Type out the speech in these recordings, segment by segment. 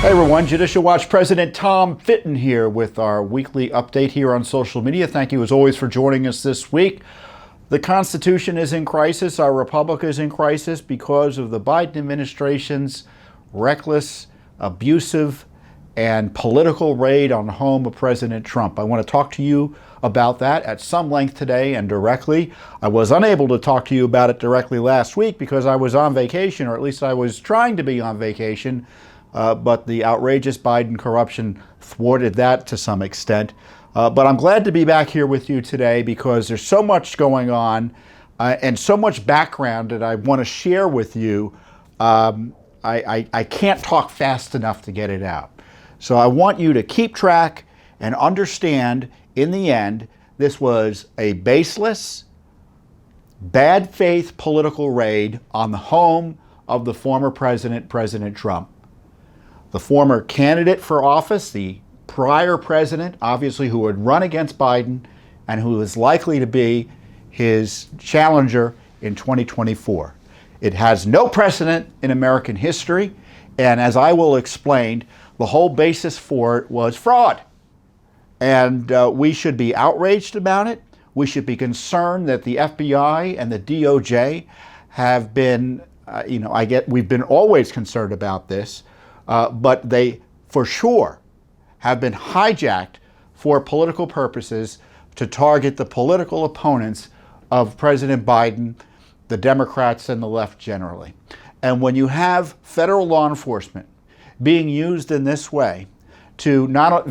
Hey everyone, Judicial Watch President Tom Fitton here with our weekly update here on social media. Thank you as always for joining us this week. The Constitution is in crisis. Our republic is in crisis because of the Biden administration's reckless, abusive, and political raid on the home of President Trump. I want to talk to you about that at some length today and directly. I was unable to talk to you about it directly last week because I was on vacation, or at least I was trying to be on vacation. But the outrageous Biden corruption thwarted that to some extent. But I'm glad to be back here with you today because there's so much going on and so much background that I want to share with you. I can't talk fast enough to get it out. So I want you to keep track and understand, in the end, this was a baseless, bad faith political raid on the home of the former president, President Trump. The former candidate for office, the prior president, obviously, who would run against Biden and who is likely to be his challenger in 2024. It has no precedent in American history, and as I will explain, the whole basis for it was fraud. And we should be outraged about it. We should be concerned that the FBI and the DOJ have been, we've been always concerned about this. But they, for sure, have been hijacked for political purposes to target the political opponents of President Biden, the Democrats, and the left generally. And when you have federal law enforcement being used in this way to not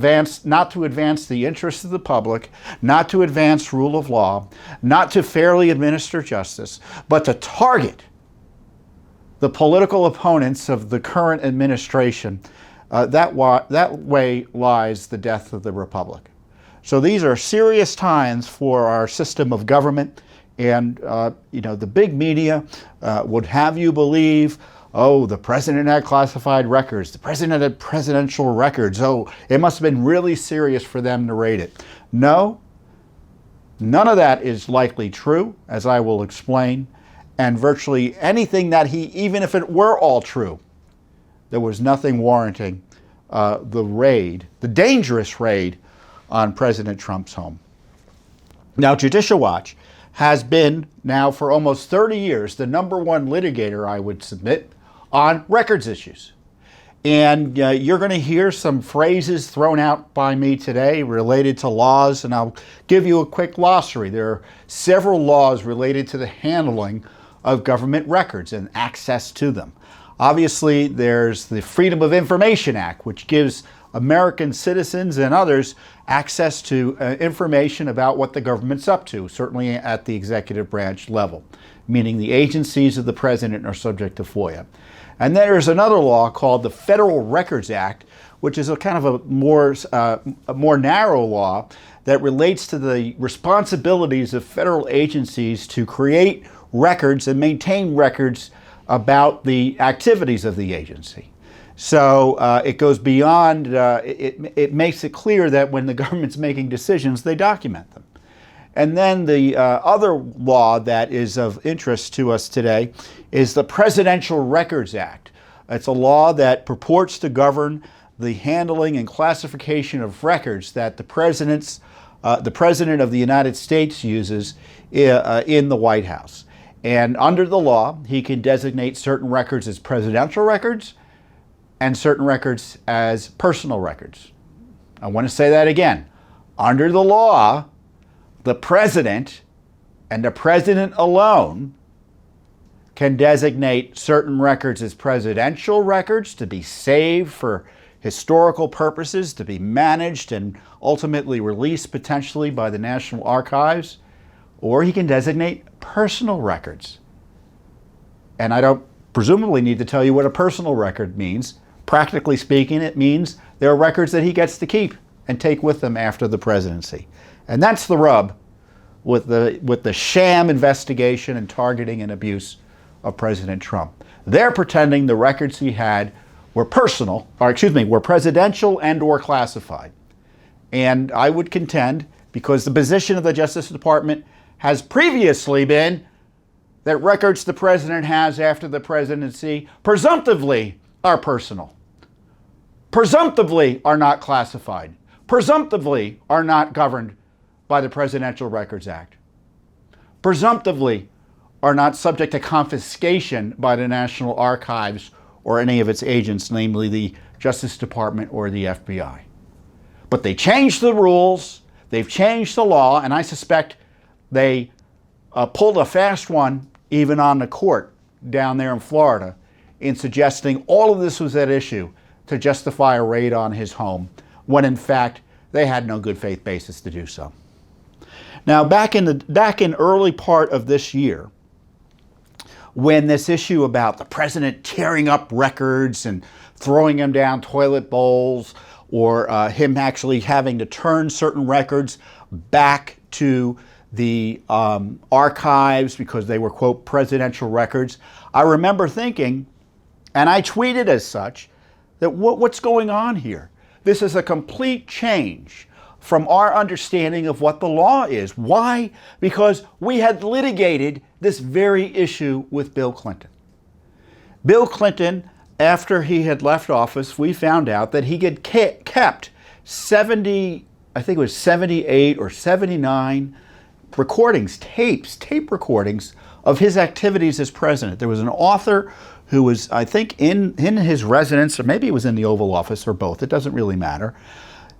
to advance the interests of the public, not to advance rule of law, not to fairly administer justice, but to target the political opponents of the current administration, that way lies the death of the republic. So these are serious times for our system of government, and the big media would have you believe, oh, the president had classified records, the president had presidential records, oh, it must have been really serious for them to raid it. No, none of that is likely true, as I will explain. And virtually anything that even if it were all true, there was nothing warranting the dangerous raid on President Trump's home. Now, Judicial Watch has been now for almost 30 years the #1 litigator, I would submit, on records issues. And you're going to hear some phrases thrown out by me today related to laws, and I'll give you a quick glossary. There are several laws related to the handling of government records and access to them. Obviously, there's the Freedom of Information Act, which gives American citizens and others access to information about what the government's up to, certainly at the executive branch level, meaning the agencies of the president are subject to FOIA. And then there's another law called the Federal Records Act, which is a kind of a more narrow law that relates to the responsibilities of federal agencies to create records and maintain records about the activities of the agency. So it goes beyond, it makes it clear that when the government's making decisions, they document them. And then the other law that is of interest to us today is the Presidential Records Act. It's a law that purports to govern the handling and classification of records that the President of the United States uses in the White House. And under the law, he can designate certain records as presidential records and certain records as personal records. I want to say that again. Under the law, the president and the president alone can designate certain records as presidential records to be saved for historical purposes, to be managed and ultimately released potentially by the National Archives, or he can designate personal records. And I don't presumably need to tell you what a personal record means. Practically speaking, it means there are records that he gets to keep and take with him after the presidency. And that's the rub with the sham investigation and targeting and abuse of President Trump. They're pretending the records he had were were presidential and or classified. And I would contend, because the position of the Justice Department has previously been that records the president has after the presidency presumptively are personal. presumptively are not classified, presumptively are not governed by the Presidential Records Act, presumptively are not subject to confiscation by the National Archives or any of its agents, namely the Justice Department or the FBI. But they changed the rules, they've changed the law, and I suspect they pulled a fast one even on the court down there in Florida in suggesting all of this was at issue to justify a raid on his home, when in fact they had no good faith basis to do so. Now, back in early part of this year, when this issue about the president tearing up records and throwing them down toilet bowls, or him actually having to turn certain records back to the archives because they were, quote, presidential records, I remember thinking, and I tweeted as such, that what's going on here? This is a complete change from our understanding of what the law is. Why? Because we had litigated this very issue with Bill Clinton. Bill Clinton, after he had left office, we found out that he had kept 70, I think it was 78 or 79 recordings, tape recordings of his activities as president. There was an author who was, I think, in his residence, or maybe it was in the Oval Office, or both, it doesn't really matter.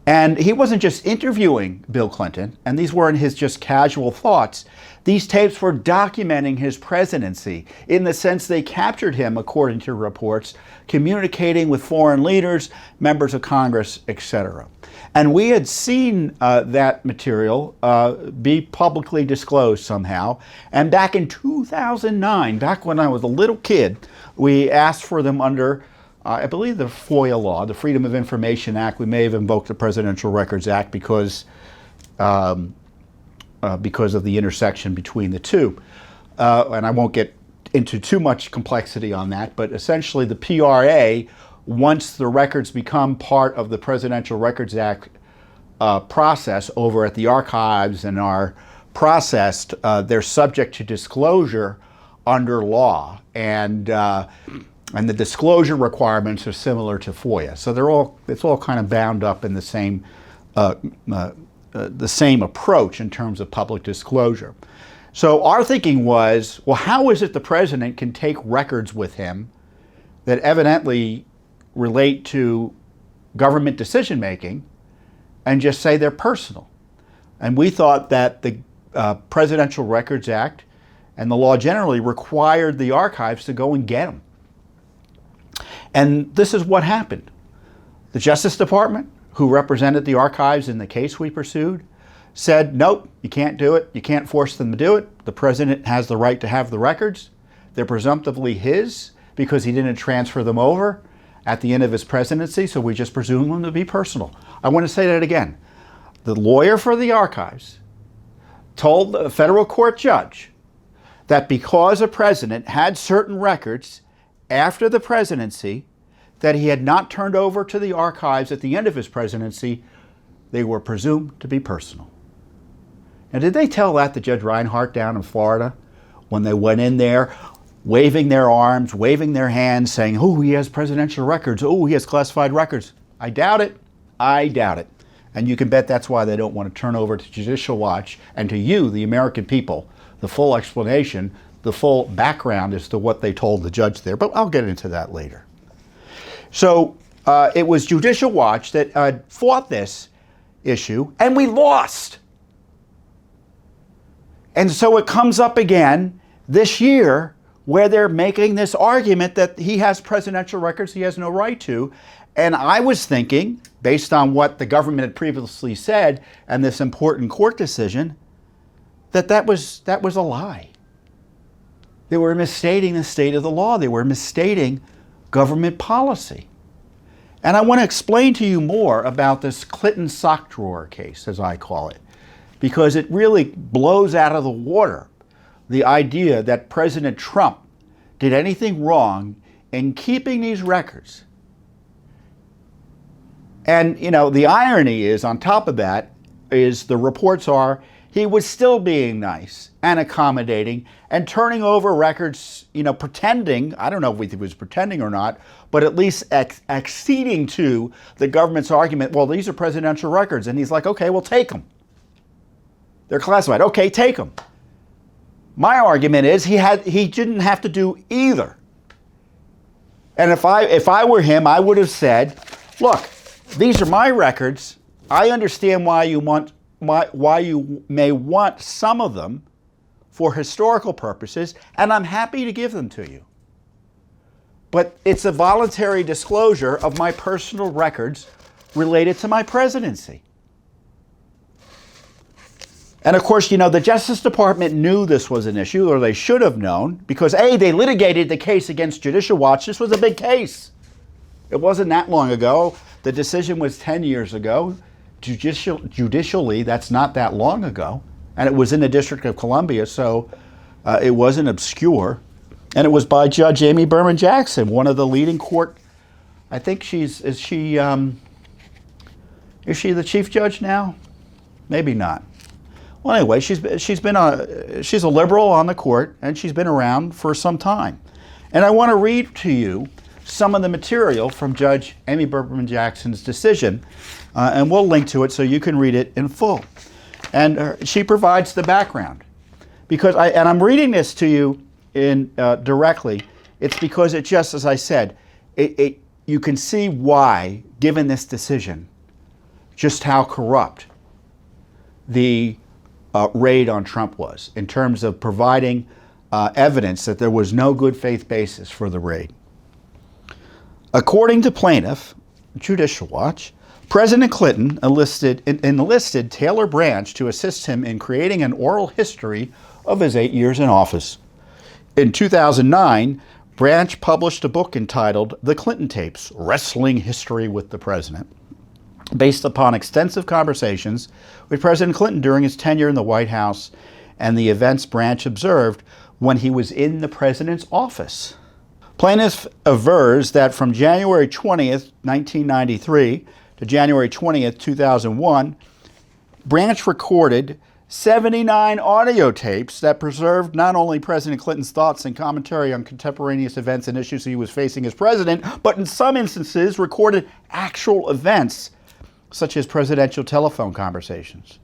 And he wasn't just interviewing Bill Clinton, and these weren't his just casual thoughts. These tapes were documenting his presidency in the sense they captured him, according to reports, communicating with foreign leaders, members of Congress, etc. And we had seen that material be publicly disclosed somehow. And back in 2009, back when I was a little kid, we asked for them under I believe the FOIA law, the Freedom of Information Act. We may have invoked the Presidential Records Act because of the intersection between the two. And I won't get into too much complexity on that, but essentially the PRA, once the records become part of the Presidential Records Act process over at the archives and are processed, they're subject to disclosure under law. And the disclosure requirements are similar to FOIA. So it's all kind of bound up in the same approach in terms of public disclosure. So our thinking was, well, how is it the president can take records with him that evidently relate to government decision making and just say they're personal? And we thought that the Presidential Records Act and the law generally required the archives to go and get them. And this is what happened. The Justice Department, who represented the archives in the case we pursued, said, nope, you can't do it. You can't force them to do it. The president has the right to have the records. They're presumptively his because he didn't transfer them over at the end of his presidency, so we just presume them to be personal. I want to say that again. The lawyer for the archives told the federal court judge that because a president had certain records after the presidency that he had not turned over to the archives at the end of his presidency, they were presumed to be personal. Now, did they tell that to Judge Reinhardt down in Florida when they went in there, waving their arms, waving their hands, saying, oh, he has presidential records, oh, he has classified records? I doubt it. I doubt it. And you can bet that's why they don't want to turn over to Judicial Watch and to you, the American people, the full explanation, the full background as to what they told the judge there. But I'll get into that later. So it was Judicial Watch that fought this issue, and we lost. And so it comes up again this year where they're making this argument that he has presidential records he has no right to. And I was thinking, based on what the government had previously said and this important court decision, that was a lie. They were misstating the state of the law. They were misstating government policy. And I want to explain to you more about this Clinton sock drawer case, as I call it, because it really blows out of the water the idea that President Trump did anything wrong in keeping these records. And, you know, the irony is, on top of that, is the reports are he was still being nice and accommodating and turning over records, pretending, I don't know if he was pretending or not, but at least acceding to the government's argument, well, these are presidential records. And he's like, okay, well, take them. They're classified. Okay, take them. My argument is he didn't have to do either. And if I were him, I would have said, look, these are my records. I understand why you may want some of them for historical purposes, and I'm happy to give them to you. But it's a voluntary disclosure of my personal records related to my presidency. And of course, the Justice Department knew this was an issue, or they should have known, because they litigated the case against Judicial Watch. This was a big case. It wasn't that long ago. The decision was 10 years ago. Judicially, that's not that long ago. And it was in the District of Columbia, so it wasn't obscure. And it was by Judge Amy Berman Jackson, one of the leading court. I think is she the chief judge now? Maybe not. Well, anyway, she's a liberal on the court, and she's been around for some time. And I want to read to you some of the material from Judge Amy Berman Jackson's decision, and we'll link to it so you can read it in full. And she provides the background, because I'm reading this to you directly. It's because it just, as I said, you can see why, given this decision, just how corrupt the raid on Trump was in terms of providing evidence that there was no good faith basis for the raid. According to plaintiff, Judicial Watch, President Clinton enlisted Taylor Branch to assist him in creating an oral history of his 8 years in office. In 2009, Branch published a book entitled The Clinton Tapes: Wrestling History with the President, based upon extensive conversations with President Clinton during his tenure in the White House and the events Branch observed when he was in the president's office. Plaintiff avers that from January 20th, 1993 to January 20th, 2001, Branch recorded 79 audio tapes that preserved not only President Clinton's thoughts and commentary on contemporaneous events and issues he was facing as president, but in some instances recorded actual events such as presidential telephone conversations.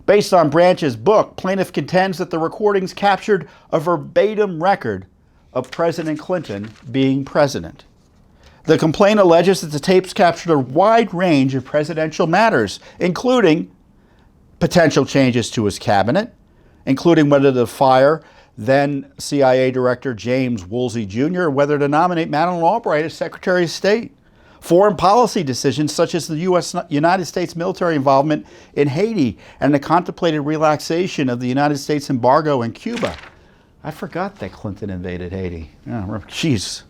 Based on Branch's book, plaintiff contends that the recordings captured a verbatim record of President Clinton being president. The complaint alleges that the tapes captured a wide range of presidential matters, including potential changes to his cabinet, including whether to fire then CIA Director James Woolsey Jr., or whether to nominate Madeleine Albright as Secretary of State. Foreign policy decisions such as the United States military involvement in Haiti and the contemplated relaxation of the United States embargo in Cuba. I forgot that Clinton invaded Haiti. Jeez.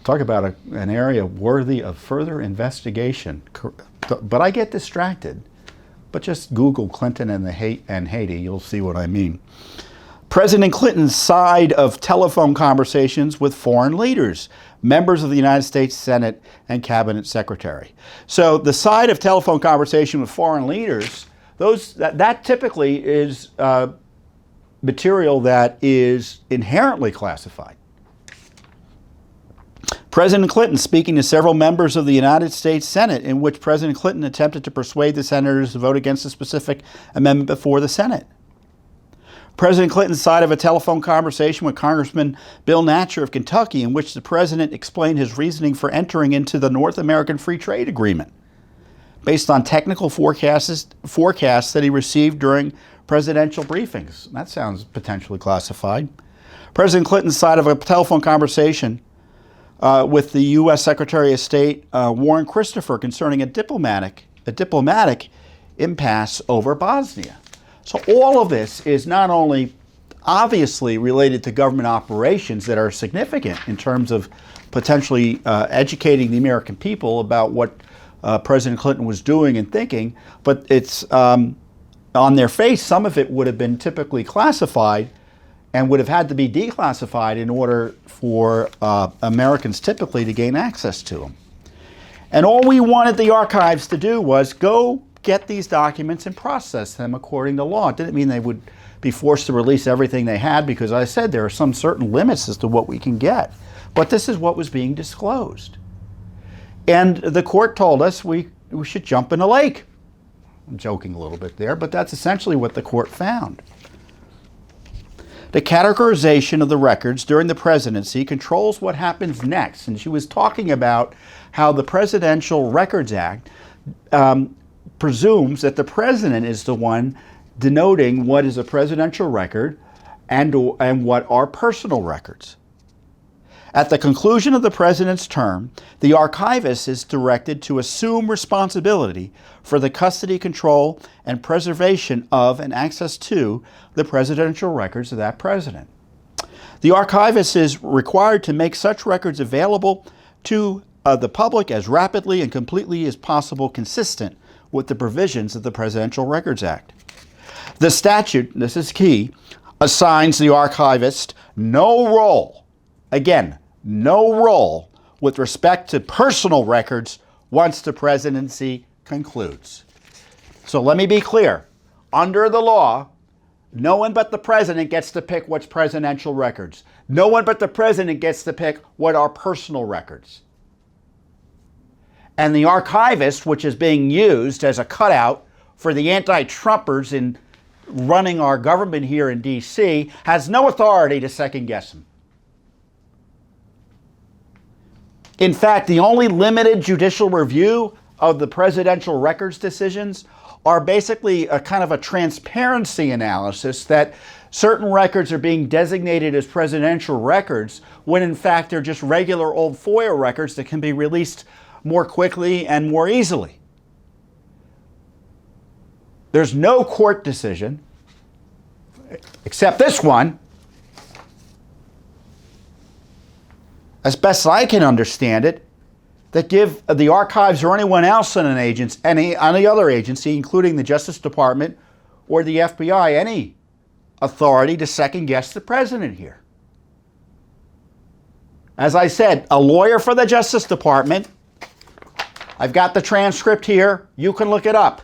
Talk about an area worthy of further investigation. But I get distracted. But just Google Clinton and Haiti, you'll see what I mean. President Clinton's side of telephone conversations with foreign leaders, members of the United States Senate and Cabinet Secretary. So the side of telephone conversation with foreign leaders, that typically is material that is inherently classified. President Clinton speaking to several members of the United States Senate, in which President Clinton attempted to persuade the senators to vote against a specific amendment before the Senate. President Clinton's side of a telephone conversation with Congressman Bill Natcher of Kentucky, in which the president explained his reasoning for entering into the North American Free Trade Agreement, based on technical forecasts that he received during presidential briefings. That sounds potentially classified. President Clinton's side of a telephone conversation with the U.S. Secretary of State Warren Christopher concerning a diplomatic impasse over Bosnia. So all of this is not only obviously related to government operations that are significant in terms of potentially educating the American people about what President Clinton was doing and thinking, but it's on their face, some of it would have been typically classified and would have had to be declassified in order for Americans typically to gain access to them. And all we wanted the archives to do was go get these documents and process them according to law. It didn't mean they would be forced to release everything they had, because as I said, there are some certain limits as to what we can get. But this is what was being disclosed. And the court told us we should jump in a lake. I'm joking a little bit there, but that's essentially what the court found. The categorization of the records during the presidency controls what happens next. And she was talking about how the Presidential Records Act presumes that the president is the one denoting what is a presidential record and what are personal records. At the conclusion of the president's term, the archivist is directed to assume responsibility for the custody, control, and preservation of and access to the presidential records of that president. The archivist is required to make such records available to the public as rapidly and completely as possible, consistent with the provisions of the Presidential Records Act. The statute, this is key, assigns the archivist no role, again, no role with respect to personal records once the presidency concludes. So let me be clear. Under the law, no one but the president gets to pick what's presidential records. No one but the president gets to pick what are personal records. And the archivist, which is being used as a cutout for the anti-Trumpers in running our government here in D.C., has no authority to second guess them. In fact, the only limited judicial review of the presidential records decisions are basically a kind of a transparency analysis that certain records are being designated as presidential records when in fact they're just regular old FOIA records that can be released more quickly and more easily. There's no court decision, except this one, as best I can understand it, that give the archives or anyone else in an agency, any other agency, including the Justice Department or the FBI, any authority to second guess the president here. As I said, a lawyer for the Justice Department, I've got the transcript here, you can look it up,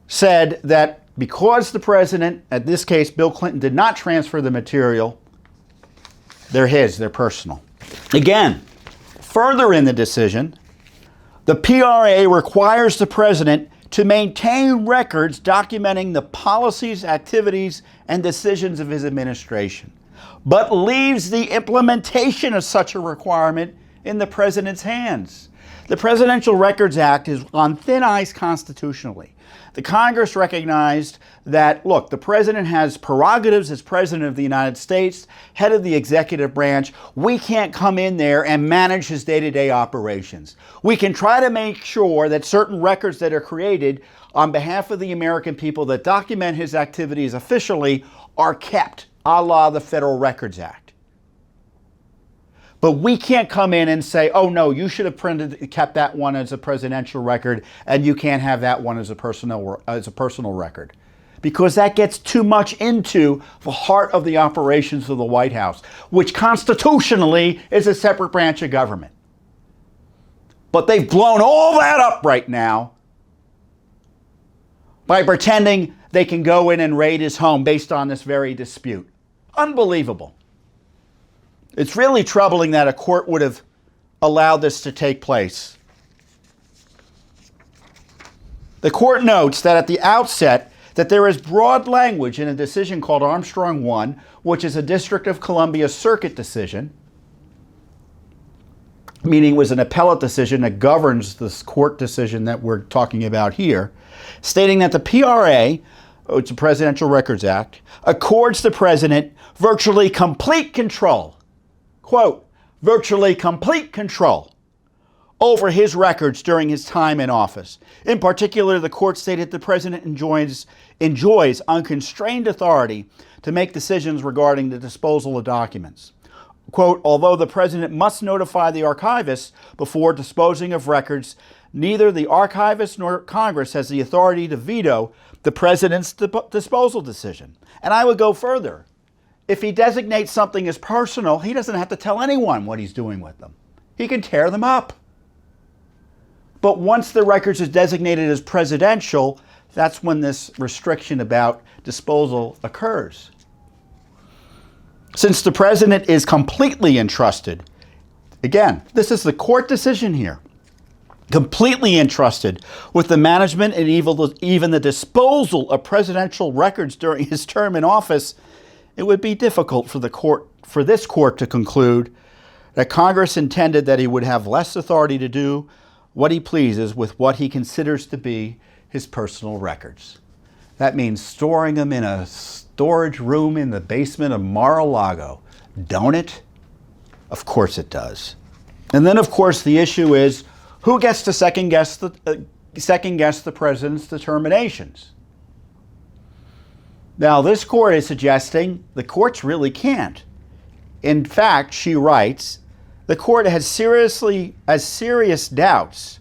said that because the president, in this case Bill Clinton, did not transfer the material, they're his, they're personal. Again, further in the decision, the PRA requires the president to maintain records documenting the policies, activities, and decisions of his administration, but leaves the implementation of such a requirement in the president's hands. The Presidential Records Act is on thin ice constitutionally. The Congress recognized that, look, the president has prerogatives as president of the United States, head of the executive branch. We can't come in there and manage his day-to-day operations. We can try to make sure that certain records that are created on behalf of the American people that document his activities officially are kept, a la the Federal Records Act. But we can't come in and say, oh no, you should have kept that one as a presidential record and you can't have that one as a personal record. Because that gets too much into the heart of the operations of the White House, which constitutionally is a separate branch of government. But they've blown all that up right now by pretending they can go in and raid his home based on this very dispute. Unbelievable. It's really troubling that a court would have allowed this to take place. The court notes that at the outset that there is broad language in a decision called Armstrong 1, which is a District of Columbia Circuit decision, meaning it was an appellate decision that governs this court decision that we're talking about here, stating that the PRA, which is the Presidential Records Act, accords the president virtually complete control, quote, virtually complete control over his records during his time in office. In particular, the court stated the president enjoys unconstrained authority to make decisions regarding the disposal of documents. Quote, although the president must notify the archivist before disposing of records, neither the archivist nor Congress has the authority to veto the president's disposal decision. And I would go further. If he designates something as personal, he doesn't have to tell anyone what he's doing with them. He can tear them up. But once the records is designated as presidential, that's when this restriction about disposal occurs. Since the president is completely entrusted, again, this is the court decision here, completely entrusted with the management and even the disposal of presidential records during his term in office, it would be difficult for this court to conclude that Congress intended that he would have less authority to do what he pleases with what he considers to be his personal records. That means storing them in a storage room in the basement of Mar-a-Lago. Don't it? Of course it does. And then, of course, the issue is who gets to second guess the president's determinations. Now, this court is suggesting the courts really can't. In fact, she writes, the court has serious doubts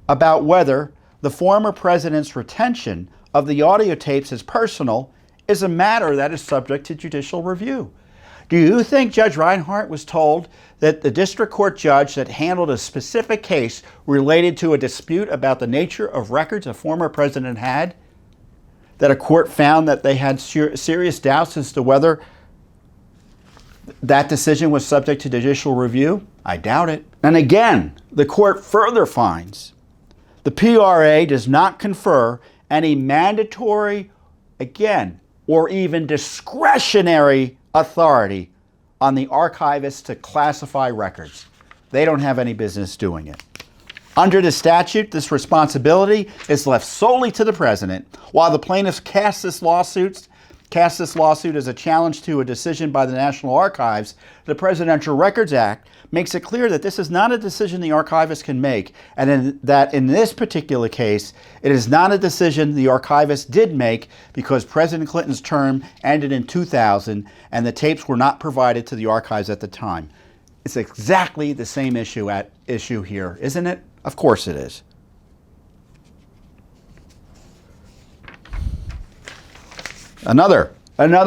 about whether the former president's retention of the audio tapes as personal is a matter that is subject to judicial review. Do you think Judge Reinhart was told that the district court judge that handled a specific case related to a dispute about the nature of records a former president had, that a court found that they had serious doubts as to whether that decision was subject to judicial review? I doubt it. And again, the court further finds the PRA does not confer any mandatory, again, or even discretionary authority on the archivist to classify records. They don't have any business doing it. Under the statute, this responsibility is left solely to the president. While the plaintiffs cast this lawsuit as a challenge to a decision by the National Archives, the Presidential Records Act makes it clear that this is not a decision the archivist can make, and that in this particular case, it is not a decision the archivist did make because President Clinton's term ended in 2000 and the tapes were not provided to the archives at the time. It's exactly the same issue at issue here, isn't it? Of course it is. Another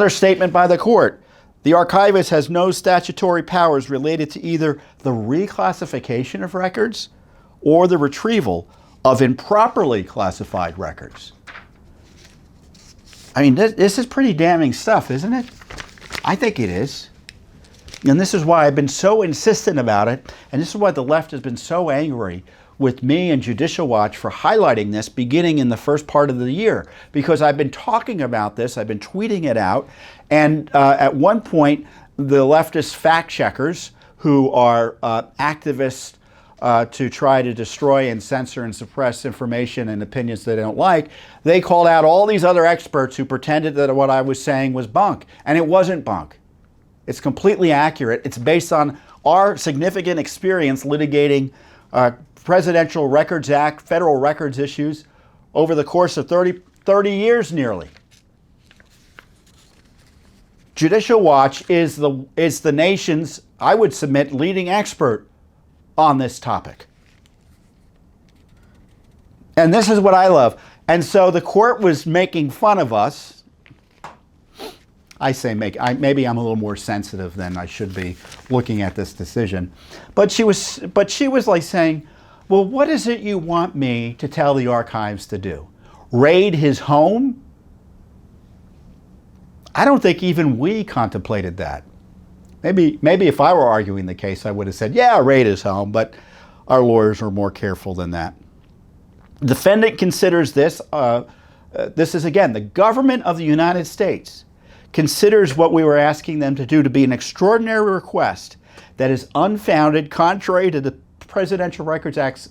statement by the court. The archivist has no statutory powers related to either the reclassification of records or the retrieval of improperly classified records. I mean, this is pretty damning stuff, isn't it? I think it is. And this is why I've been so insistent about it, and this is why the left has been so angry with me and Judicial Watch for highlighting this beginning in the first part of the year, because I've been talking about this, I've been tweeting it out, and at one point the leftist fact checkers who are activists to try to destroy and censor and suppress information and opinions they don't like, they called out all these other experts who pretended that what I was saying was bunk, and it wasn't bunk. It's completely accurate. It's based on our significant experience litigating Presidential Records Act, federal records issues over the course of 30 years nearly. Judicial Watch is the nation's, I would submit, leading expert on this topic. And this is what I love. And so the court was making fun of us. I say maybe I'm a little more sensitive than I should be looking at this decision. But she was like saying, well, what is it you want me to tell the archives to do? Raid his home? I don't think even we contemplated that. Maybe if I were arguing the case, I would have said, yeah, raid his home, but our lawyers were more careful than that. The defendant considers this, this is again, the government of the United States considers what we were asking them to do to be an extraordinary request that is unfounded, contrary to the Presidential Records Act's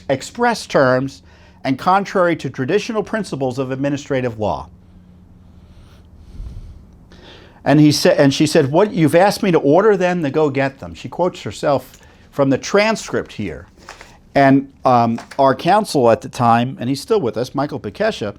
express terms, and contrary to traditional principles of administrative law. And she said, "What you've asked me to order them to go get them." She quotes herself from the transcript here. And our counsel at the time, and he's still with us, Michael Bekesha,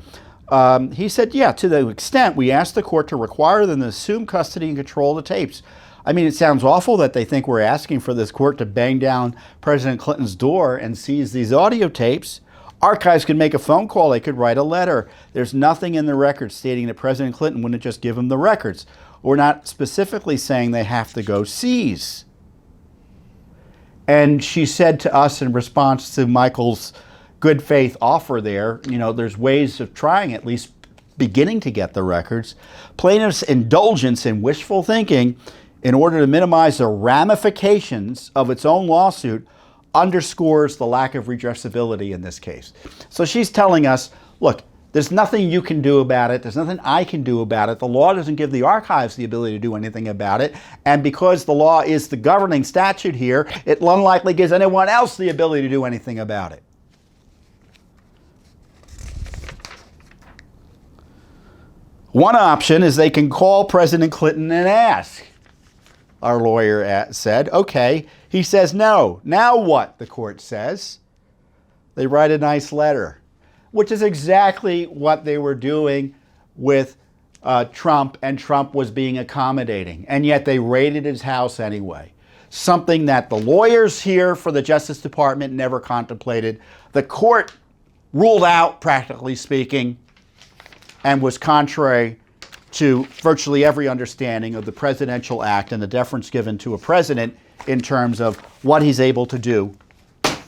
he said, yeah, to the extent we asked the court to require them to assume custody and control of the tapes. I mean, it sounds awful that they think we're asking for this court to bang down President Clinton's door and seize these audio tapes. Archives could make a phone call. They could write a letter. There's nothing in the records stating that President Clinton wouldn't just give them the records. We're not specifically saying they have to go seize. And she said to us in response to Michael's good faith offer there, there's ways of trying at least beginning to get the records. Plaintiff's indulgence in wishful thinking in order to minimize the ramifications of its own lawsuit underscores the lack of redressability in this case. So she's telling us, look, there's nothing you can do about it. There's nothing I can do about it. The law doesn't give the archives the ability to do anything about it. And because the law is the governing statute here, it unlikely gives anyone else the ability to do anything about it. One option is they can call President Clinton and ask. Our lawyer said, okay. He says no. Now what, the court says? They write a nice letter, which is exactly what they were doing with Trump, and Trump was being accommodating. And yet they raided his house anyway. Something that the lawyers here for the Justice Department never contemplated. The court ruled out, practically speaking, and was contrary to virtually every understanding of the Presidential Act and the deference given to a president in terms of what he's able to do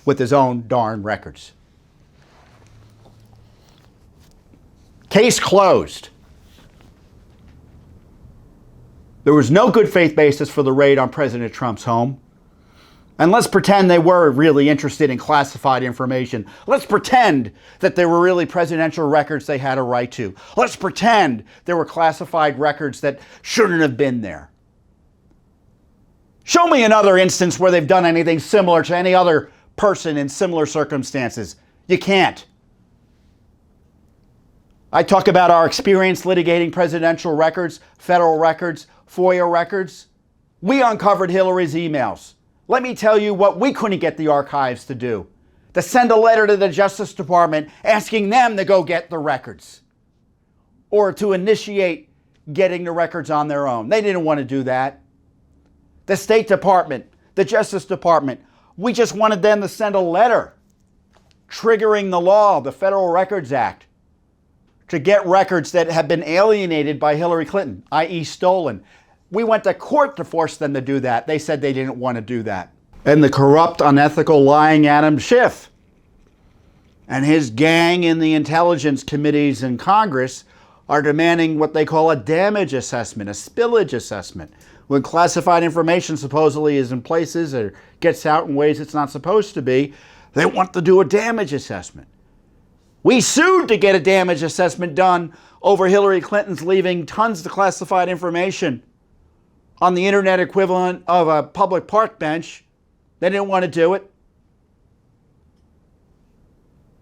with his own darn records. Case closed. There was no good faith basis for the raid on President Trump's home. And let's pretend they were really interested in classified information. Let's pretend that there were really presidential records they had a right to. Let's pretend there were classified records that shouldn't have been there. Show me another instance where they've done anything similar to any other person in similar circumstances. You can't. I talk about our experience litigating presidential records, federal records, FOIA records. We uncovered Hillary's emails. Let me tell you what we couldn't get the archives to do. To send a letter to the Justice Department asking them to go get the records. Or to initiate getting the records on their own. They didn't want to do that. The State Department, the Justice Department, we just wanted them to send a letter triggering the law, the Federal Records Act, to get records that have been alienated by Hillary Clinton, i.e. stolen. We went to court to force them to do that. They said they didn't want to do that. And the corrupt, unethical, lying Adam Schiff and his gang in the intelligence committees in Congress are demanding what they call a damage assessment, a spillage assessment. When classified information supposedly is in places or gets out in ways it's not supposed to be, they want to do a damage assessment. We sued to get a damage assessment done over Hillary Clinton's leaving tons of classified information on the internet equivalent of a public park bench. They didn't want to do it.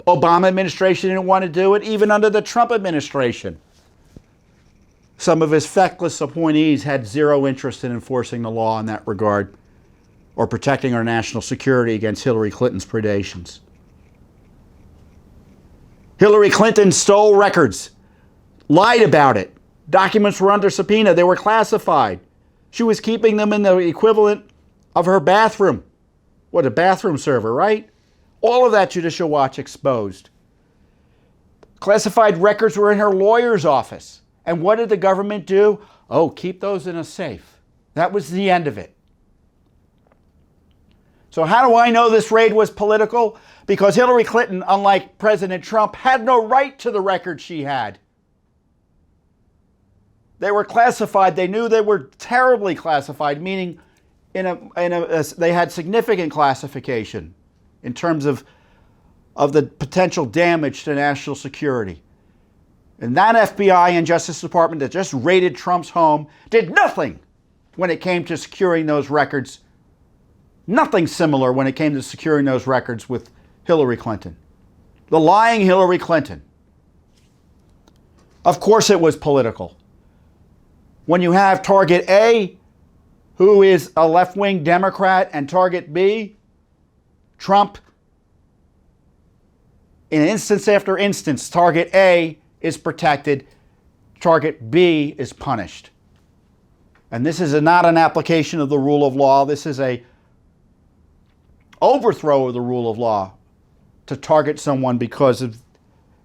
Obama administration didn't want to do it, even under the Trump administration. Some of his feckless appointees had zero interest in enforcing the law in that regard or protecting our national security against Hillary Clinton's predations. Hillary Clinton stole records, lied about it. Documents were under subpoena. They were classified. She was keeping them in the equivalent of her bathroom. What, a bathroom server, right? All of that Judicial Watch exposed. Classified records were in her lawyer's office. And what did the government do? Oh, keep those in a safe. That was the end of it. So how do I know this raid was political? Because Hillary Clinton, unlike President Trump, had no right to the records she had. They were classified. They knew they were terribly classified, meaning they had significant classification in terms of the potential damage to national security. And that FBI and Justice Department that just raided Trump's home did nothing when it came to securing those records. Nothing similar when it came to securing those records with Hillary Clinton. The lying Hillary Clinton. Of course it was political. When you have target A, who is a left-wing Democrat, and target B, Trump, in instance after instance, target A is protected, target B is punished. And this is not an application of the rule of law. This is a overthrow of the rule of law to target someone because of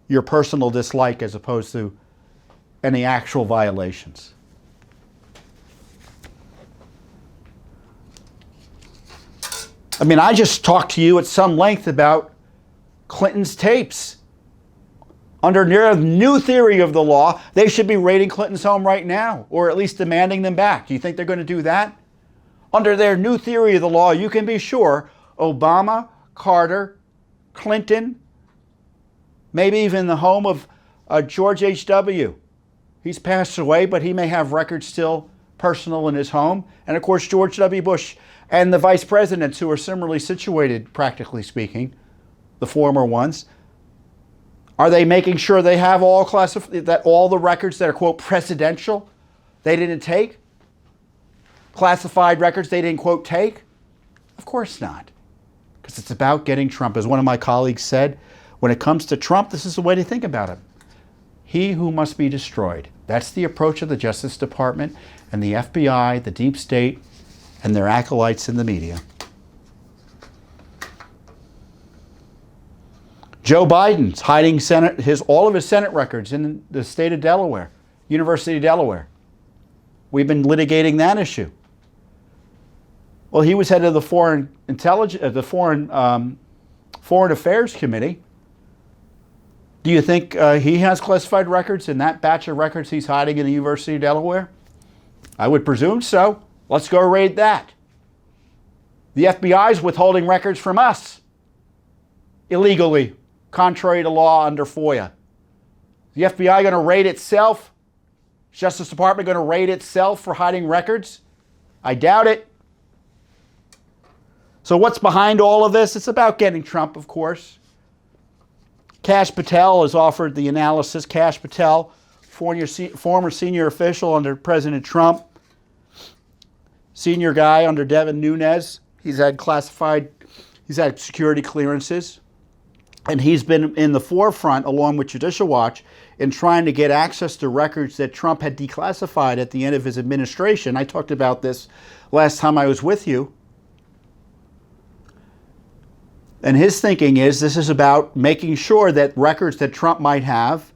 your personal dislike as opposed to any actual violations. I mean, I just talked to you at some length about Clinton's tapes. Under their new theory of the law, they should be raiding Clinton's home right now, or at least demanding them back. Do you think they're going to do that? Under their new theory of the law, you can be sure Obama, Carter, Clinton, maybe even the home of George H.W. He's passed away, but he may have records still personal in his home. And of course, George W. Bush and the vice presidents who are similarly situated, practically speaking, the former ones. Are they making sure they have that all the records that are, quote, presidential, they didn't take? Classified records they didn't, quote, take? Of course not. Because it's about getting Trump. As one of my colleagues said, when it comes to Trump, this is the way to think about it. He who must be destroyed. That's the approach of the Justice Department and the FBI, the deep state, and their acolytes in the media. Joe Biden's hiding all of his Senate records in the state of Delaware, University of Delaware. We've been litigating that issue. Well, he was head of the Foreign Affairs Committee. Do you think he has classified records in that batch of records he's hiding in the University of Delaware? I would presume so. Let's go raid that. The FBI is withholding records from us illegally, contrary to law under FOIA. The FBI going to raid itself? Justice Department going to raid itself for hiding records? I doubt it. So what's behind all of this? It's about getting Trump, of course. Kash Patel has offered the analysis. Kash Patel, former senior official under President Trump, senior guy under Devin Nunes. He's had security clearances. And he's been in the forefront, along with Judicial Watch, in trying to get access to records that Trump had declassified at the end of his administration. I talked about this last time I was with you. And his thinking is this is about making sure that records that Trump might have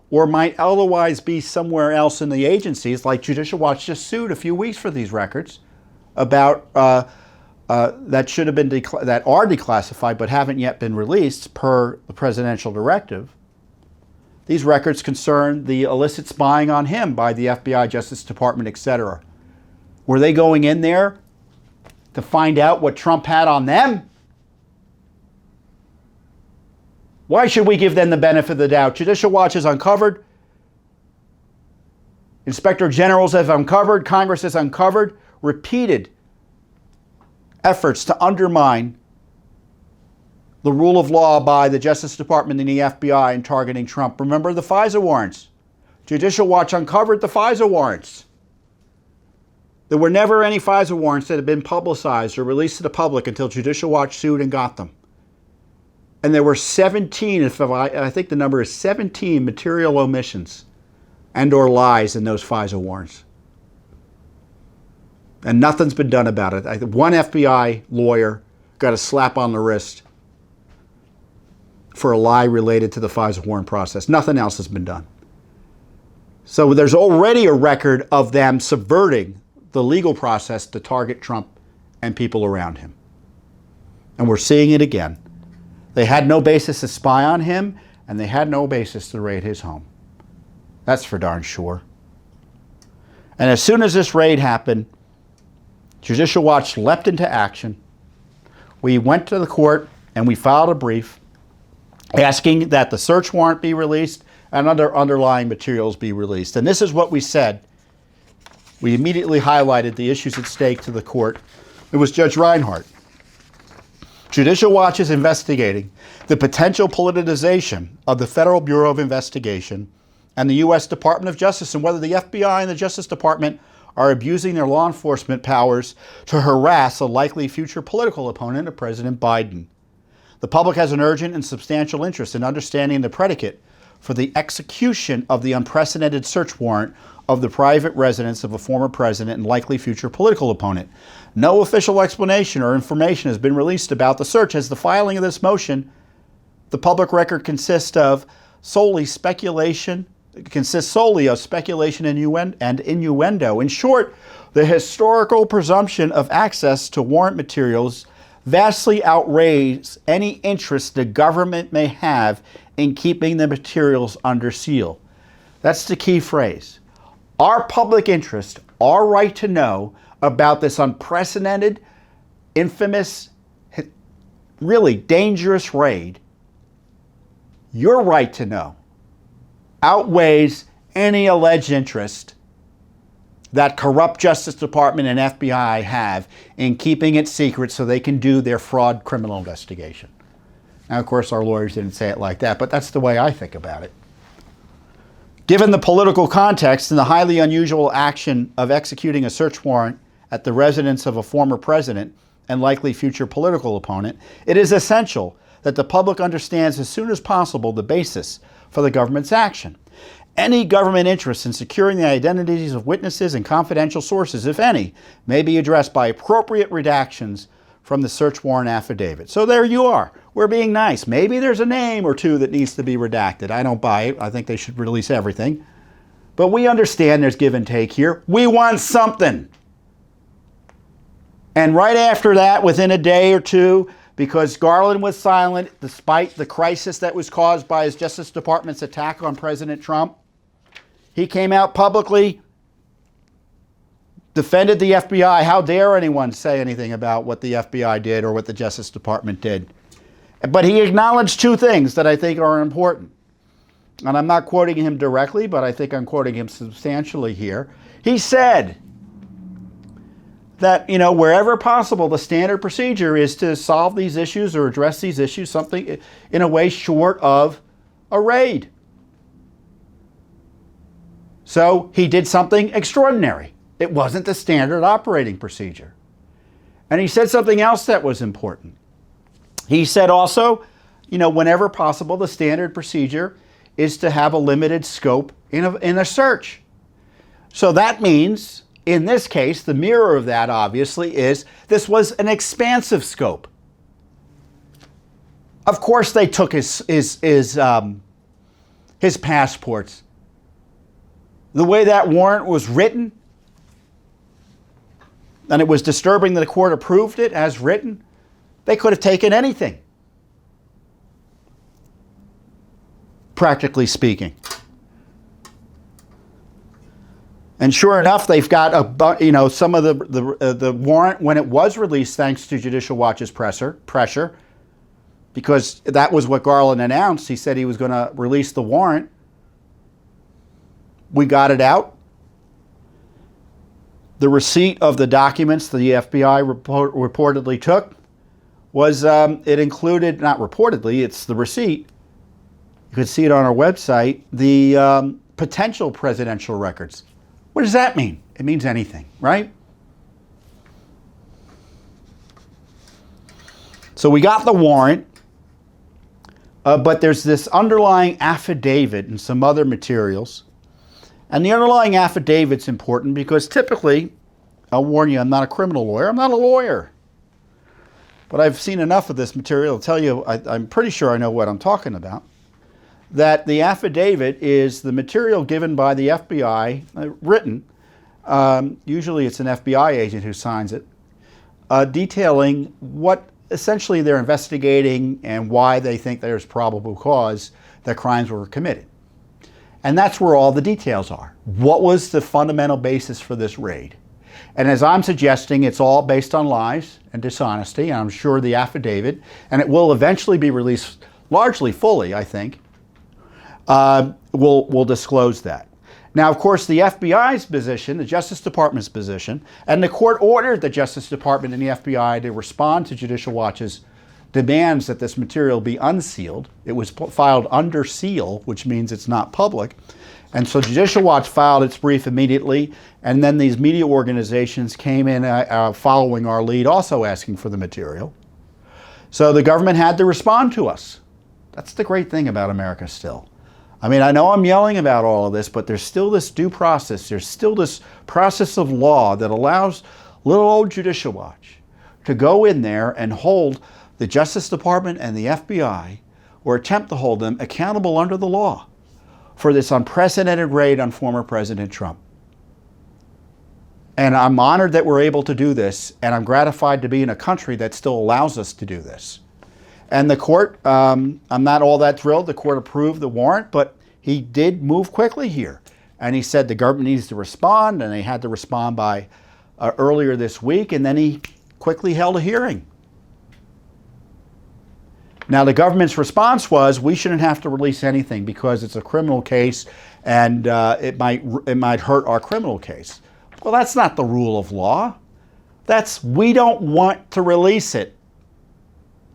or might otherwise be somewhere else in the agencies, like Judicial Watch just sued a few weeks for these records, about that should have been that are declassified but haven't yet been released per the presidential directive. These records concern the illicit spying on him by the FBI, Justice Department, etc. Were they going in there to find out what Trump had on them? Why should we give them the benefit of the doubt? Judicial Watch has uncovered. Inspector Generals have uncovered. Congress has uncovered repeated efforts to undermine the rule of law by the Justice Department and the FBI in targeting Trump. Remember the FISA warrants. Judicial Watch uncovered the FISA warrants. There were never any FISA warrants that had been publicized or released to the public until Judicial Watch sued and got them. And there were 17, I think the number is 17 material omissions and or lies in those FISA warrants. And nothing's been done about it. One FBI lawyer got a slap on the wrist for a lie related to the FISA warrant process. Nothing else has been done. So there's already a record of them subverting the legal process to target Trump and people around him. And we're seeing it again. They had no basis to spy on him, and they had no basis to raid his home. That's for darn sure. And as soon as this raid happened, Judicial Watch leapt into action. We went to the court and we filed a brief asking that the search warrant be released and underlying materials be released. And this is what we said. We immediately highlighted the issues at stake to the court. It was Judge Reinhardt. Judicial Watch is investigating the potential politicization of the Federal Bureau of Investigation and the U.S. Department of Justice, and whether the FBI and the Justice Department are abusing their law enforcement powers to harass a likely future political opponent of President Biden. The public has an urgent and substantial interest in understanding the predicate for the execution of the unprecedented search warrant of the private residence of a former president and likely future political opponent. No official explanation or information has been released about the search. As the filing of this motion, the public record consists solely of speculation and innuendo. In short, the historical presumption of access to warrant materials vastly outweighs any interest the government may have in keeping the materials under seal. That's the key phrase. Our public interest, our right to know about this unprecedented, infamous, really dangerous raid, your right to know, outweighs any alleged interest that corrupt Justice Department and FBI have in keeping it secret so they can do their fraud criminal investigation. Now, of course, our lawyers didn't say it like that, but that's the way I think about it. Given the political context and the highly unusual action of executing a search warrant at the residence of a former president and likely future political opponent, it is essential that the public understands as soon as possible the basis for the government's action. Any government interest in securing the identities of witnesses and confidential sources, if any, may be addressed by appropriate redactions from the search warrant affidavit. So there you are. We're being nice. Maybe there's a name or two that needs to be redacted. I don't buy it. I think they should release everything. But we understand there's give and take here. We want something. And right after that, within a day or two, because Garland was silent despite the crisis that was caused by his Justice Department's attack on President Trump, he came out publicly, defended the FBI. How dare anyone say anything about what the FBI did or what the Justice Department did? But he acknowledged two things that I think are important. And I'm not quoting him directly, but I think I'm quoting him substantially here. He said that, wherever possible, the standard procedure is to solve these issues or address these issues something in a way short of a raid. So he did something extraordinary. It wasn't the standard operating procedure. And he said something else that was important. He said also, whenever possible, the standard procedure is to have a limited scope in a search. So that means, in this case, the mirror of that obviously is this was an expansive scope. Of course they took his passports. The way that warrant was written, and it was disturbing that the court approved it as written, they could have taken anything, practically speaking. And sure enough, they've got some of the warrant when it was released, thanks to Judicial Watch's pressure, because that was what Garland announced. He said he was going to release the warrant. We got it out. The receipt of the documents the FBI reportedly took was, it included, not reportedly, it's the receipt. You could see it on our website, the potential presidential records. What does that mean? It means anything, right? So we got the warrant, but there's this underlying affidavit and some other materials. And the underlying affidavit's important because typically, I'll warn you, I'm not a criminal lawyer. I'm not a lawyer. But I've seen enough of this material to tell you, I'm pretty sure I know what I'm talking about, that the affidavit is the material given by the FBI, written, usually it's an FBI agent who signs it, detailing what essentially they're investigating and why they think there's probable cause that crimes were committed. And that's where all the details are. What was the fundamental basis for this raid? And as I'm suggesting, it's all based on lies and dishonesty. And I'm sure the affidavit, and it will eventually be released largely fully, I think, will disclose that. Now, of course, the FBI's position, the Justice Department's position, and the court ordered the Justice Department and the FBI to respond to Judicial Watch's demands that this material be unsealed. It was filed under seal, which means it's not public. And so Judicial Watch filed its brief immediately, and then these media organizations came in following our lead, also asking for the material. So the government had to respond to us. That's the great thing about America still. I mean, I know I'm yelling about all of this, but there's still this due process. There's still this process of law that allows little old Judicial Watch to go in there and hold the Justice Department and the FBI, or attempt to hold them accountable under the law for this unprecedented raid on former President Trump. And I'm honored that we're able to do this, and I'm gratified to be in a country that still allows us to do this. And the court, I'm not all that thrilled. The court approved the warrant, but he did move quickly here. And he said the government needs to respond, and they had to respond by earlier this week, and then he quickly held a hearing. Now, the government's response was, we shouldn't have to release anything because it's a criminal case, and it might hurt our criminal case. Well, that's not the rule of law. That's, we don't want to release it.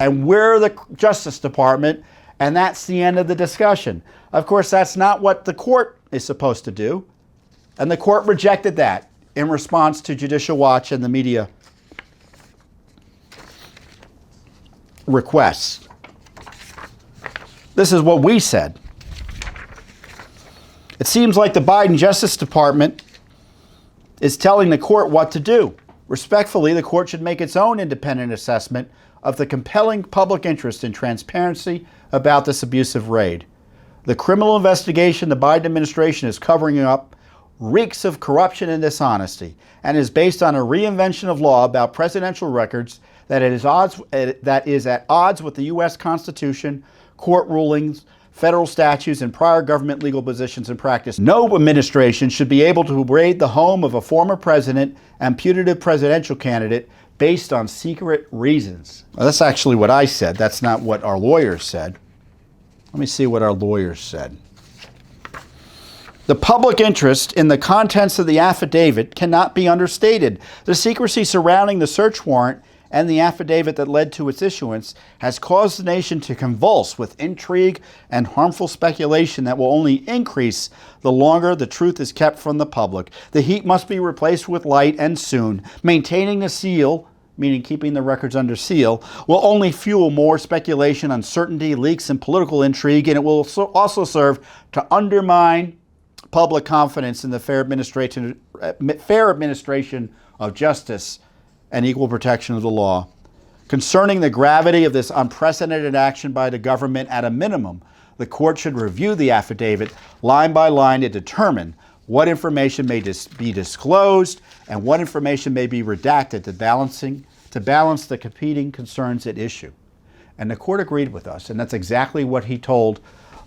And we're the Justice Department, and that's the end of the discussion. Of course, that's not what the court is supposed to do. And the court rejected that in response to Judicial Watch and the media requests. This is what we said. It seems like the Biden Justice Department is telling the court what to do. Respectfully, the court should make its own independent assessment of the compelling public interest in transparency about this abusive raid. The criminal investigation the Biden administration is covering up reeks of corruption and dishonesty and is based on a reinvention of law about presidential records that is at odds with the U.S. Constitution, court rulings, federal statutes, and prior government legal positions and practice. No administration should be able to raid the home of a former president and putative presidential candidate based on secret reasons. Well, that's actually what I said. That's not what our lawyers said. Let me see what our lawyers said. The public interest in the contents of the affidavit cannot be understated. The secrecy surrounding the search warrant and the affidavit that led to its issuance has caused the nation to convulse with intrigue and harmful speculation that will only increase the longer the truth is kept from the public. The heat must be replaced with light, and soon. Maintaining the seal, meaning keeping the records under seal, will only fuel more speculation, uncertainty, leaks, and political intrigue, and it will also serve to undermine public confidence in the fair administration of justice and equal protection of the law. Concerning the gravity of this unprecedented action by the government, at a minimum, the court should review the affidavit line by line to determine what information may be disclosed and what information may be redacted to balance the competing concerns at issue. And the court agreed with us, and that's exactly what he told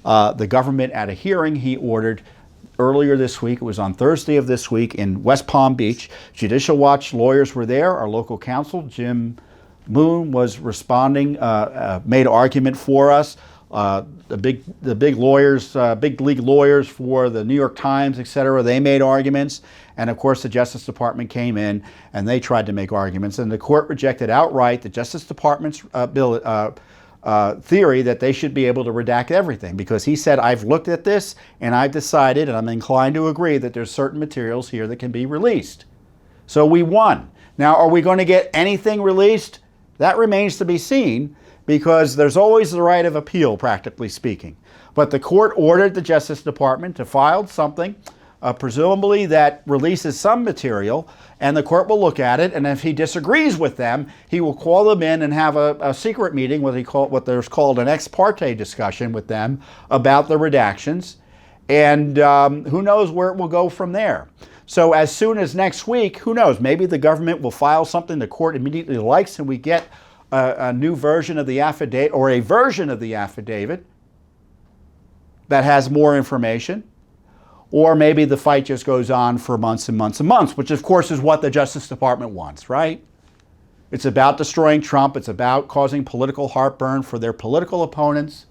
the government at a hearing he ordered earlier this week. It was on Thursday of this week in West Palm Beach. Judicial Watch lawyers were there. Our local counsel, Jim Moon, was responding, made argument for us. The big lawyers, big league lawyers for the New York Times, etc., they made arguments. And of course, the Justice Department came in and they tried to make arguments. And the court rejected outright the Justice Department's theory that they should be able to redact everything, because he said, I've looked at this and I've decided, and I'm inclined to agree, that there's certain materials here that can be released. So we won. Now, are we going to get anything released? That remains to be seen, because there's always the right of appeal, practically speaking. But the court ordered the Justice Department to file something, presumably that releases some material, and the court will look at it, and if he disagrees with them, he will call them in and have a secret meeting, what there's called an ex parte discussion with them about the redactions, and who knows where it will go from there. So as soon as next week, who knows, maybe the government will file something the court immediately likes, and we get a new version of the affidavit, or a version of the affidavit that has more information. Or maybe the fight just goes on for months and months and months, which of course is what the Justice Department wants, right? It's about destroying Trump. It's about causing political heartburn for their political opponents.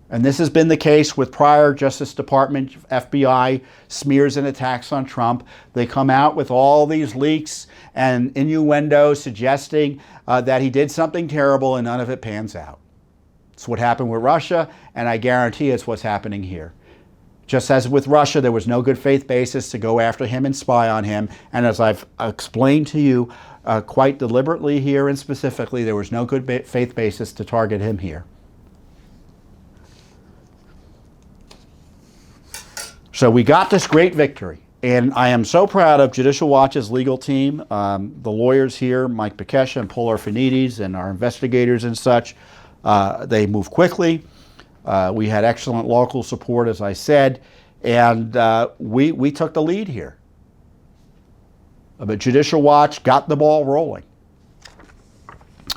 And this has been the case with prior Justice Department, FBI smears and attacks on Trump. They come out with all these leaks and innuendo suggesting that he did something terrible, and none of it pans out. It's what happened with Russia, and I guarantee it's what's happening here. Just as with Russia, there was no good faith basis to go after him and spy on him. And as I've explained to you quite deliberately here and specifically, there was no good faith basis to target him here. So we got this great victory. And I am so proud of Judicial Watch's legal team, the lawyers here, Mike Bekesha and Paul Orphanides, and our investigators and such. They moved quickly. We had excellent local support, as I said, and we took the lead here. But Judicial Watch got the ball rolling.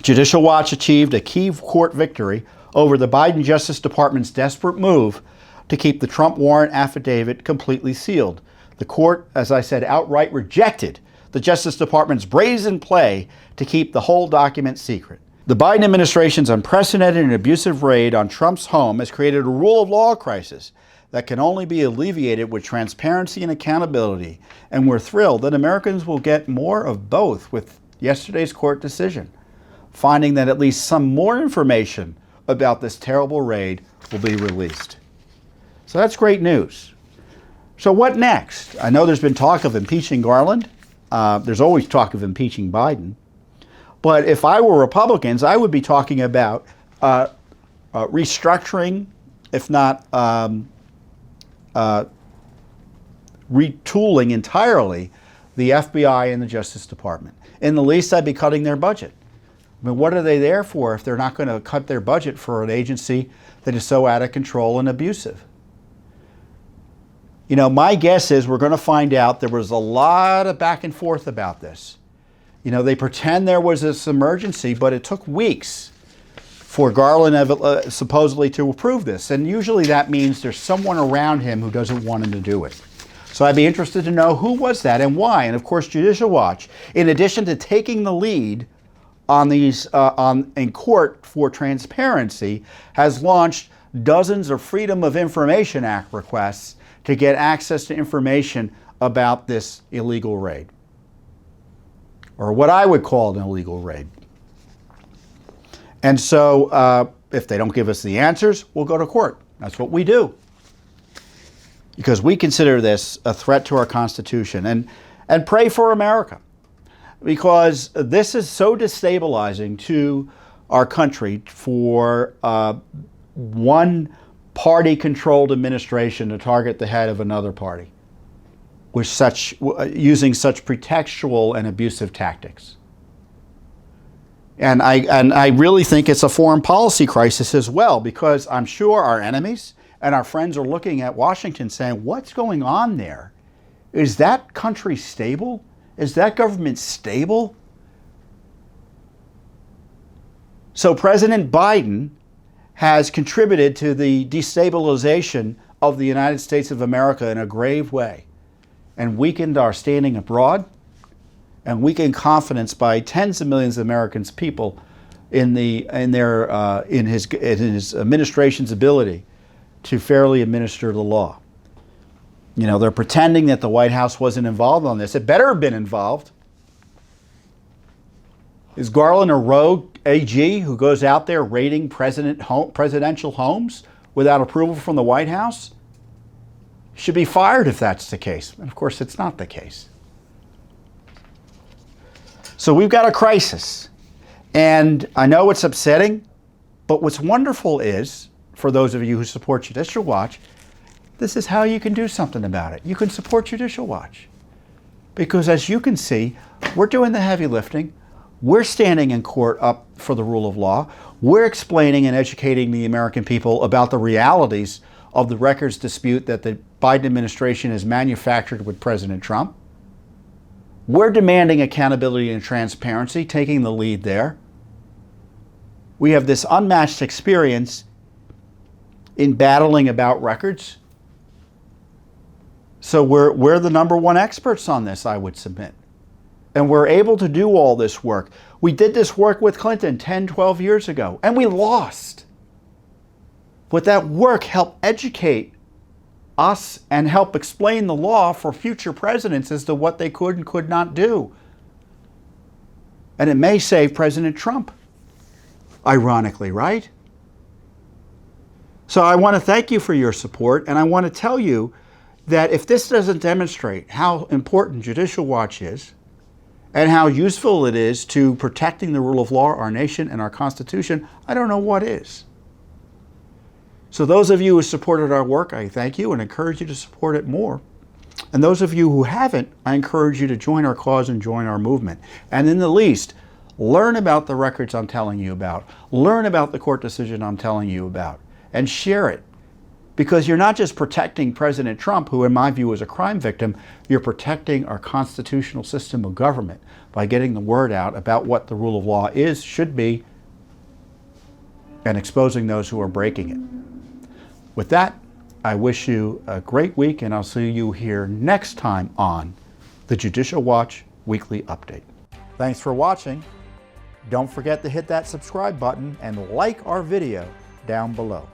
Judicial Watch achieved a key court victory over the Biden Justice Department's desperate move to keep the Trump warrant affidavit completely sealed. The court, as I said, outright rejected the Justice Department's brazen play to keep the whole document secret. The Biden administration's unprecedented and abusive raid on Trump's home has created a rule of law crisis that can only be alleviated with transparency and accountability, and we're thrilled that Americans will get more of both with yesterday's court decision, finding that at least some more information about this terrible raid will be released. So that's great news. So what next? I know there's been talk of impeaching Garland. There's always talk of impeaching Biden. But if I were Republicans, I would be talking about restructuring, if not retooling entirely the FBI and the Justice Department. In the least, I'd be cutting their budget. I mean, what are they there for if they're not going to cut their budget for an agency that is so out of control and abusive? You know, my guess is we're going to find out there was a lot of back and forth about this. You know, they pretend there was this emergency, but it took weeks for Garland supposedly to approve this. And usually that means there's someone around him who doesn't want him to do it. So I'd be interested to know who was that and why. And of course, Judicial Watch, in addition to taking the lead on these in court for transparency, has launched dozens of Freedom of Information Act requests to get access to information about this illegal raid, or what I would call an illegal raid. And so if they don't give us the answers, we'll go to court. That's what we do, because we consider this a threat to our Constitution. And pray for America, because this is so destabilizing to our country for one party-controlled administration to target the head of another party with using such pretextual and abusive tactics. And I really think it's a foreign policy crisis as well, because I'm sure our enemies and our friends are looking at Washington saying, what's going on there? Is that country stable? Is that government stable? So President Biden has contributed to the destabilization of the United States of America in a grave way, and weakened our standing abroad, and weakened confidence by tens of millions of Americans, people, in his administration's ability to fairly administer the law. You know, they're pretending that the White House wasn't involved on this. It better have been involved. Is Garland a rogue AG who goes out there raiding presidential homes without approval from the White House? Should be fired if that's the case. And of course, it's not the case. So we've got a crisis. And I know it's upsetting, but what's wonderful is, for those of you who support Judicial Watch, this is how you can do something about it. You can support Judicial Watch. Because as you can see, we're doing the heavy lifting. We're standing in court up for the rule of law. We're explaining and educating the American people about the realities of the records dispute that the Biden administration has manufactured with President Trump. We're demanding accountability and transparency, taking the lead there. We have this unmatched experience in battling about records. So we're the number one experts on this, I would submit. And we're able to do all this work. We did this work with Clinton 10, 12 years ago, and we lost. But that work helped educate us and help explain the law for future presidents as to what they could and could not do. And it may save President Trump, ironically, right? So I want to thank you for your support, and I want to tell you that if this doesn't demonstrate how important Judicial Watch is, and how useful it is to protecting the rule of law, our nation, and our Constitution, I don't know what is. So those of you who supported our work, I thank you and encourage you to support it more. And those of you who haven't, I encourage you to join our cause and join our movement. And in the least, learn about the records I'm telling you about. Learn about the court decision I'm telling you about. And share it. Because you're not just protecting President Trump, who in my view is a crime victim, you're protecting our constitutional system of government by getting the word out about what the rule of law is, should be, and exposing those who are breaking it. With that, I wish you a great week, and I'll see you here next time on the Judicial Watch Weekly Update. Thanks for watching. Don't forget to hit that subscribe button and like our video down below.